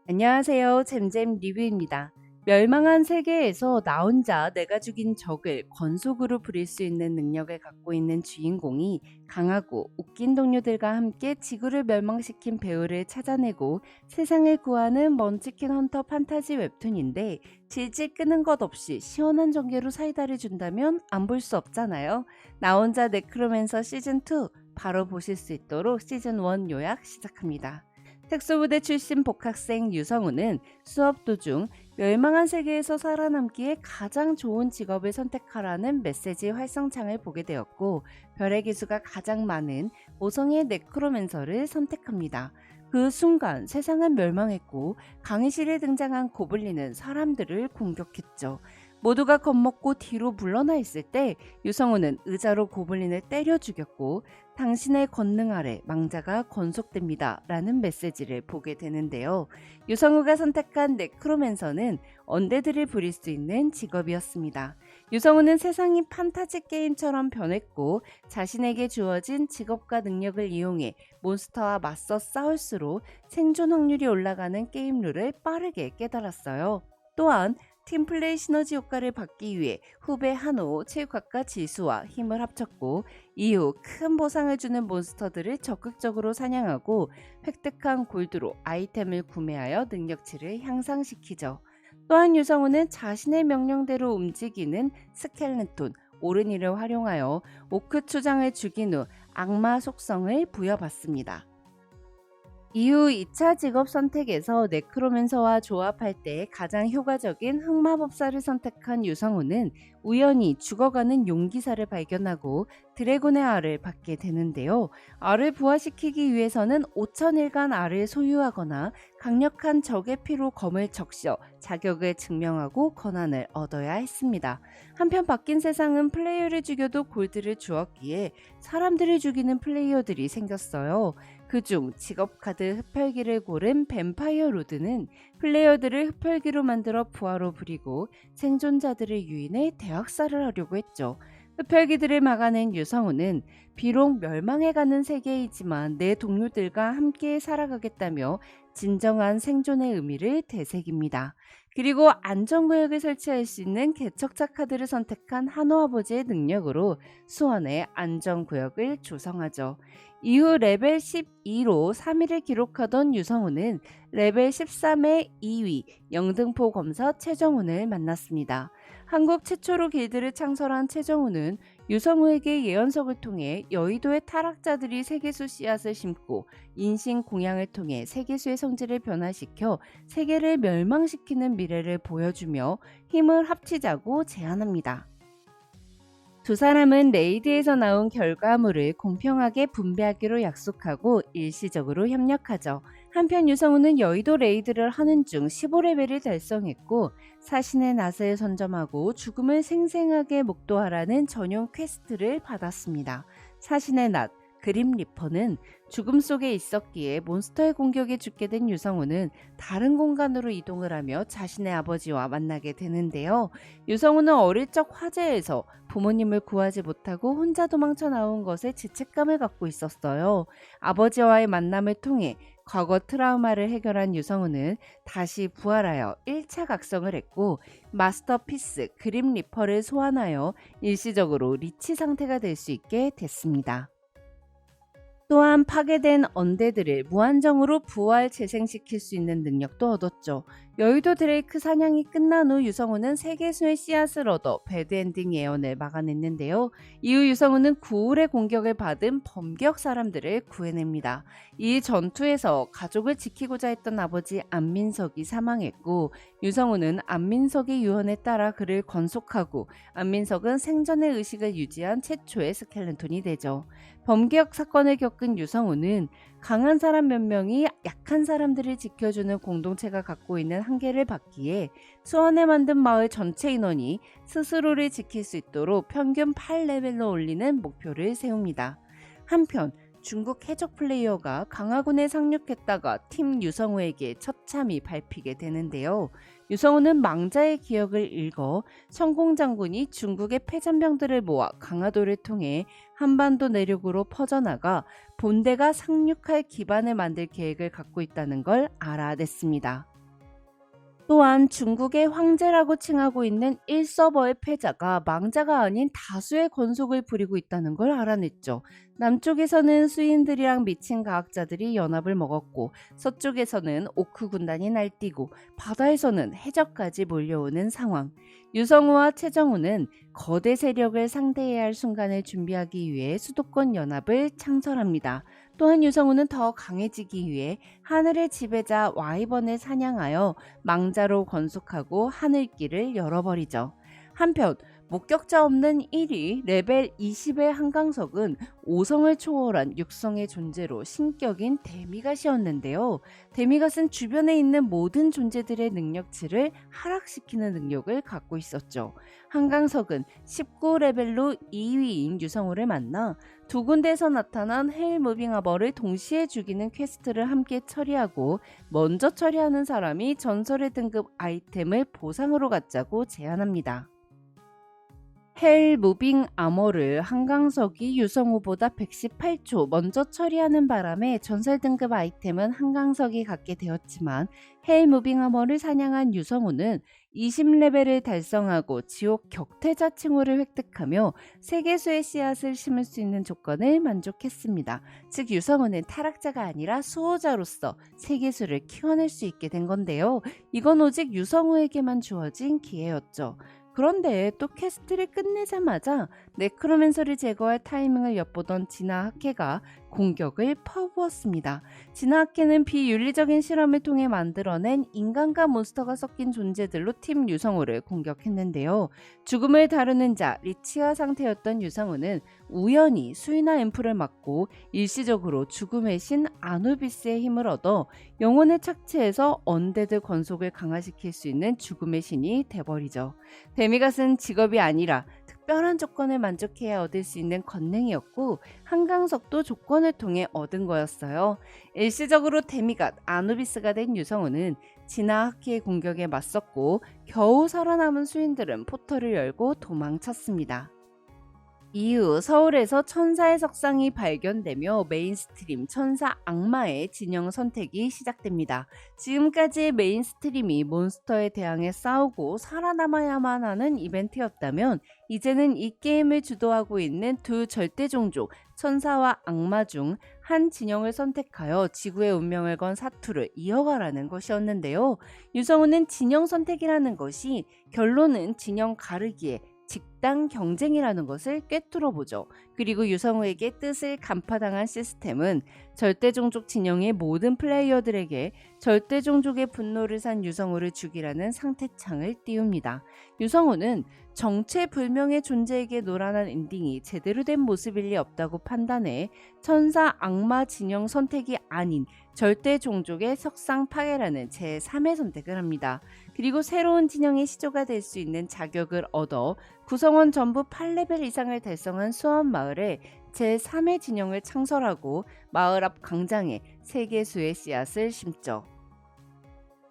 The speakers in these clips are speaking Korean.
안녕하세요. 잼잼 리뷰입니다. 멸망한 세계에서 나 혼자 내가 죽인 적을 건속으로 부릴 수 있는 능력을 갖고 있는 주인공이 강하고 웃긴 동료들과 함께 지구를 멸망시킨 배우를 찾아내고 세상을 구하는 먼치킨 헌터 판타지 웹툰인데 질질 끄는 것 없이 시원한 전개로 사이다를 준다면 안 볼 수 없잖아요. 나 혼자 네크로맨서 시즌2 바로 보실 수 있도록 시즌1 요약 시작합니다. 특수부대 출신 복학생 유성우는 수업 도중 멸망한 세계에서 살아남기에 가장 좋은 직업을 선택하라는 메시지 활성창을 보게 되었고 별의 기수가 가장 많은 모성의 네크로맨서를 선택합니다. 그 순간 세상은 멸망했고 강의실에 등장한 고블린은 사람들을 공격했죠. 모두가 겁먹고 뒤로 물러나 있을 때 유성우는 의자로 고블린을 때려 죽였고 당신의 권능 아래 망자가 건속됩니다 라는 메시지를 보게 되는데요. 유성우가 선택한 네크로맨서는 언데드를 부릴 수 있는 직업이었습니다. 유성우는 세상이 판타지 게임처럼 변했고 자신에게 주어진 직업과 능력을 이용해 몬스터와 맞서 싸울수록 생존 확률이 올라가는 게임 룰을 빠르게 깨달았어요. 또한 팀플레이 시너지 효과를 받기 위해 후배 한호, 체육학과 지수와 힘을 합쳤고 이후 큰 보상을 주는 몬스터들을 적극적으로 사냥하고 획득한 골드로 아이템을 구매하여 능력치를 향상시키죠. 또한 유성우는 자신의 명령대로 움직이는 스켈레톤, 오르니를 활용하여 오크 초장을 죽인 후 악마 속성을 부여받습니다. 이후 2차 직업 선택에서 네크로맨서와 조합할 때 가장 효과적인 흑마법사를 선택한 유성우는 우연히 죽어가는 용기사를 발견하고 드래곤의 알을 받게 되는데요. 알을 부화시키기 위해서는 5000일간 알을 소유하거나 강력한 적의 피로 검을 적셔 자격을 증명하고 권한을 얻어야 했습니다. 한편 바뀐 세상은 플레이어를 죽여도 골드를 주었기에 사람들을 죽이는 플레이어들이 생겼어요. 그중 직업 카드 흡혈귀를 고른 뱀파이어 로드는 플레이어들을 흡혈귀로 만들어 부하로 부리고 생존자들을 유인해 대학살을 하려고 했죠. 흡혈귀들을 막아낸 유성우는 비록 멸망해가는 세계이지만 내 동료들과 함께 살아가겠다며 진정한 생존의 의미를 되새깁니다. 그리고 안전구역을 설치할 수 있는 개척자 카드를 선택한 한호아버지의 능력으로 수원의 안전구역을 조성하죠. 이후 레벨 12로 3위를 기록하던 유성우는 레벨 13의 2위 영등포 검사 최정훈을 만났습니다. 한국 최초로 길드를 창설한 최정훈은 유성우에게 예언석을 통해 여의도의 타락자들이 세계수 씨앗을 심고 인신 공양을 통해 세계수의 성질을 변화시켜 세계를 멸망시키는 미래를 보여주며 힘을 합치자고 제안합니다. 두 사람은 레이드에서 나온 결과물을 공평하게 분배하기로 약속하고 일시적으로 협력하죠. 한편 유성우는 여의도 레이드를 하는 중 15레벨을 달성했고 사신의 낫을 선점하고 죽음을 생생하게 목도하라는 전용 퀘스트를 받았습니다. 사신의 낫 그림 리퍼는 죽음 속에 있었기에 몬스터의 공격에 죽게 된 유성우는 다른 공간으로 이동을 하며 자신의 아버지와 만나게 되는데요. 유성우는 어릴 적 화재에서 부모님을 구하지 못하고 혼자 도망쳐 나온 것에 죄책감을 갖고 있었어요. 아버지와의 만남을 통해 과거 트라우마를 해결한 유성우는 다시 부활하여 1차 각성을 했고 마스터피스 그림 리퍼를 소환하여 일시적으로 리치 상태가 될 수 있게 됐습니다. 또한 파괴된 언데드를 무한정으로 부활 재생시킬 수 있는 능력도 얻었죠. 여의도 드레이크 사냥이 끝난 후 유성우는 세계수의 씨앗을 얻어 배드엔딩 예언을 막아냈는데요. 이후 유성우는 구울의 공격을 받은 범격 사람들을 구해냅니다. 이 전투에서 가족을 지키고자 했던 아버지 안민석이 사망했고 유성우는 안민석의 유언에 따라 그를 건속하고 안민석은 생전의 의식을 유지한 최초의 스켈레톤이 되죠. 범기역 사건을 겪은 유성우는 강한 사람 몇 명이 약한 사람들을 지켜주는 공동체가 갖고 있는 한계를 받기에 수원에 만든 마을 전체 인원이 스스로를 지킬 수 있도록 평균 8레벨로 올리는 목표를 세웁니다. 한편 중국 해적 플레이어가 강화군에 상륙했다가 팀 유성우에게 처참히 밟히게 되는데요. 유성우는 망자의 기억을 읽어 성공장군이 중국의 패잔병들을 모아 강화도를 통해 한반도 내륙으로 퍼져나가 본대가 상륙할 기반을 만들 계획을 갖고 있다는 걸 알아냈습니다. 또한 중국의 황제라고 칭하고 있는 1서버의 패자가 망자가 아닌 다수의 건속을 부리고 있다는 걸 알아냈죠. 남쪽에서는 수인들이랑 미친 과학자들이 연합을 먹었고, 서쪽에서는 오크 군단이 날뛰고, 바다에서는 해적까지 몰려오는 상황. 유성우와 최정우는 거대 세력을 상대해야 할 순간을 준비하기 위해 수도권 연합을 창설합니다. 또한 유성우는 더 강해지기 위해 하늘의 지배자 와이번을 사냥하여 망자로 건속하고 하늘길을 열어버리죠. 한편 목격자 없는 1위 레벨 20의 한강석은 5성을 초월한 6성의 존재로 신격인 데미갓이었는데요. 데미갓은 주변에 있는 모든 존재들의 능력치를 하락시키는 능력을 갖고 있었죠. 한강석은 19레벨로 2위인 유성우를 만나 두 군데에서 나타난 헤일 무빙 아머를 동시에 죽이는 퀘스트를 함께 처리하고, 먼저 처리하는 사람이 전설의 등급 아이템을 보상으로 갖자고 제안합니다. 헬 무빙 아머를 한강석이 유성우보다 118초 먼저 처리하는 바람에 전설 등급 아이템은 한강석이 갖게 되었지만, 헬 무빙 아머를 사냥한 유성우는 20레벨을 달성하고 지옥 격퇴자 칭호를 획득하며 세계수의 씨앗을 심을 수 있는 조건을 만족했습니다. 즉 유성우는 타락자가 아니라 수호자로서 세계수를 키워낼 수 있게 된 건데요. 이건 오직 유성우에게만 주어진 기회였죠. 그런데 또 퀘스트를 끝내자마자 네크로맨서를 제거할 타이밍을 엿보던 진화 학회가 공격을 퍼부었습니다. 진화 학회는 비윤리적인 실험을 통해 만들어낸 인간과 몬스터가 섞인 존재들로 팀 유성우를 공격했는데요. 죽음을 다루는 자 리치아 상태였던 유성우는 우연히 수이나 앰프를 맞고 일시적으로 죽음의 신 아누비스의 힘을 얻어 영혼을 착취해서 언데드 건속을 강화시킬 수 있는 죽음의 신이 돼버리죠. 데미갓은 직업이 아니라 특별한 조건을 만족해야 얻을 수 있는 권능이었고, 한강석도 조건을 통해 얻은 거였어요. 일시적으로 데미갓 아누비스가 된 유성우는 진화 하키의 공격에 맞섰고, 겨우 살아남은 수인들은 포털을 열고 도망쳤습니다. 이후 서울에서 천사의 석상이 발견되며 메인스트림 천사 악마의 진영 선택이 시작됩니다. 지금까지의 메인스트림이 몬스터에 대항해 싸우고 살아남아야만 하는 이벤트였다면, 이제는 이 게임을 주도하고 있는 두 절대 종족 천사와 악마 중 한 진영을 선택하여 지구의 운명을 건 사투를 이어가라는 것이었는데요. 유성우는 진영 선택이라는 것이 결론은 진영 가르기에 직당 경쟁이라는 것을 꿰뚫어 보죠. 그리고 유성우에게 뜻을 간파당한 시스템은 절대종족 진영의 모든 플레이어들에게 절대종족의 분노를 산 유성우를 죽이라는 상태창을 띄웁니다. 유성우는 정체불명의 존재에게 노란한 엔딩이 제대로 된 모습일 리 없다고 판단해 천사 악마 진영 선택이 아닌 절대종족의 석상 파괴라는 제3의 선택을 합니다. 그리고 새로운 진영의 시조가 될 수 있는 자격을 얻어 구성원 전부 8레벨 이상을 달성한 수원마을에 제3의 진영을 창설하고 마을 앞 광장에 세계수의 씨앗을 심죠.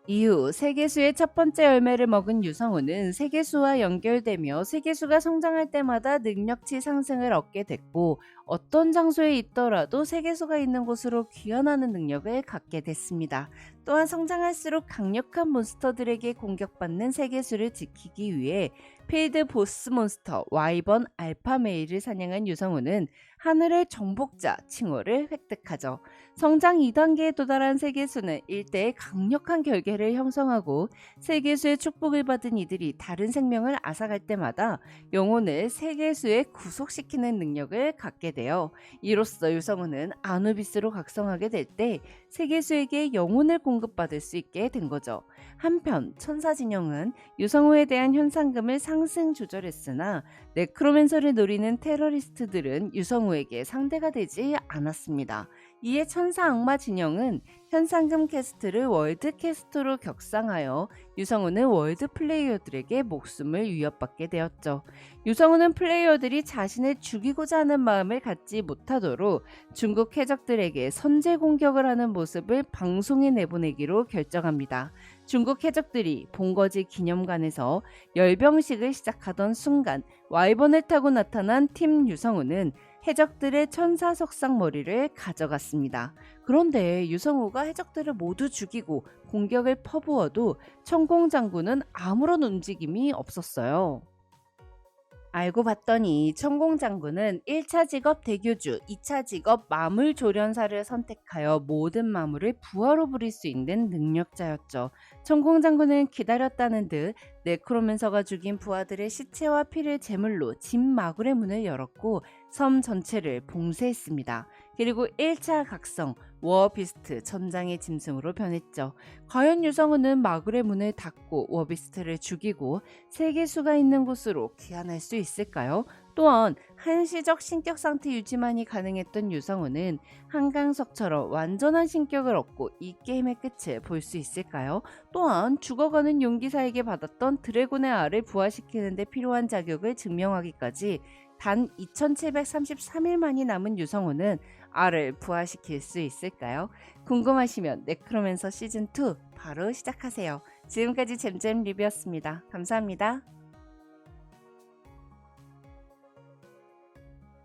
이후 세계수의 첫 번째 열매를 먹은 유성우는 세계수와 연결되며 세계수가 성장할 때마다 능력치 상승을 얻게 됐고, 어떤 장소에 있더라도 세계수가 있는 곳으로 귀환하는 능력을 갖게 됐습니다. 또한 성장할수록 강력한 몬스터들에게 공격받는 세계수를 지키기 위해 필드 보스 몬스터 와이번 알파메일을 사냥한 유성우는 하늘의 정복자 칭호를 획득하죠. 성장 2단계에 도달한 세계수는 일대의 강력한 결계를 형성하고, 세계수의 축복을 받은 이들이 다른 생명을 앗아갈 때마다 영혼을 세계수에 구속시키는 능력을 갖게 돼요. 이로써 유성우는 아누비스로 각성하게 될 때 세계수에게 영혼을 공급받을 수 있게 된 거죠. 한편 천사진영은 유성우에 대한 현상금을 상승 조절했으나 네크로맨서를 노리는 테러리스트들은 유성우에게 상대가 되지 않았습니다. 이에 천사 악마 진영은 현상금 캐스트를 월드 캐스트로 격상하여 유성우는 월드 플레이어들에게 목숨을 위협받게 되었죠. 유성우는 플레이어들이 자신을 죽이고자 하는 마음을 갖지 못하도록 중국 해적들에게 선제 공격을 하는 모습을 방송에 내보내기로 결정합니다. 중국 해적들이 본거지 기념관에서 열병식을 시작하던 순간 와이번을 타고 나타난 팀 유성우는 해적들의 천사 석상 머리를 가져갔습니다. 그런데 유성우가 해적들을 모두 죽이고 공격을 퍼부어도 천공 장군은 아무런 움직임이 없었어요. 알고 봤더니 천공 장군은 1차 직업 대교주, 2차 직업 마물 조련사를 선택하여 모든 마물을 부하로 부릴 수 있는 능력자였죠. 천공 장군은 기다렸다는 듯 네크로맨서가 죽인 부하들의 시체와 피를 제물로 진 마굴의 문을 열었고 섬 전체를 봉쇄했습니다. 그리고 1차 각성 워비스트 전장의 짐승으로 변했죠. 과연 유성우는 마굴의 문을 닫고 워비스트를 죽이고 세계수가 있는 곳으로 귀환할 수 있을까요? 또한 한시적 신격 상태 유지만이 가능했던 유성우는 한강석처럼 완전한 신격을 얻고 이 게임의 끝을 볼 수 있을까요? 또한 죽어가는 용기사에게 받았던 드래곤의 알을 부화시키는 데 필요한 자격을 증명하기까지 단 2733일 만이 남은 유성우는 알을 부화시킬 수 있을까요? 궁금하시면 네크로맨서 시즌2 바로 시작하세요. 지금까지 잼잼 리뷰였습니다. 감사합니다.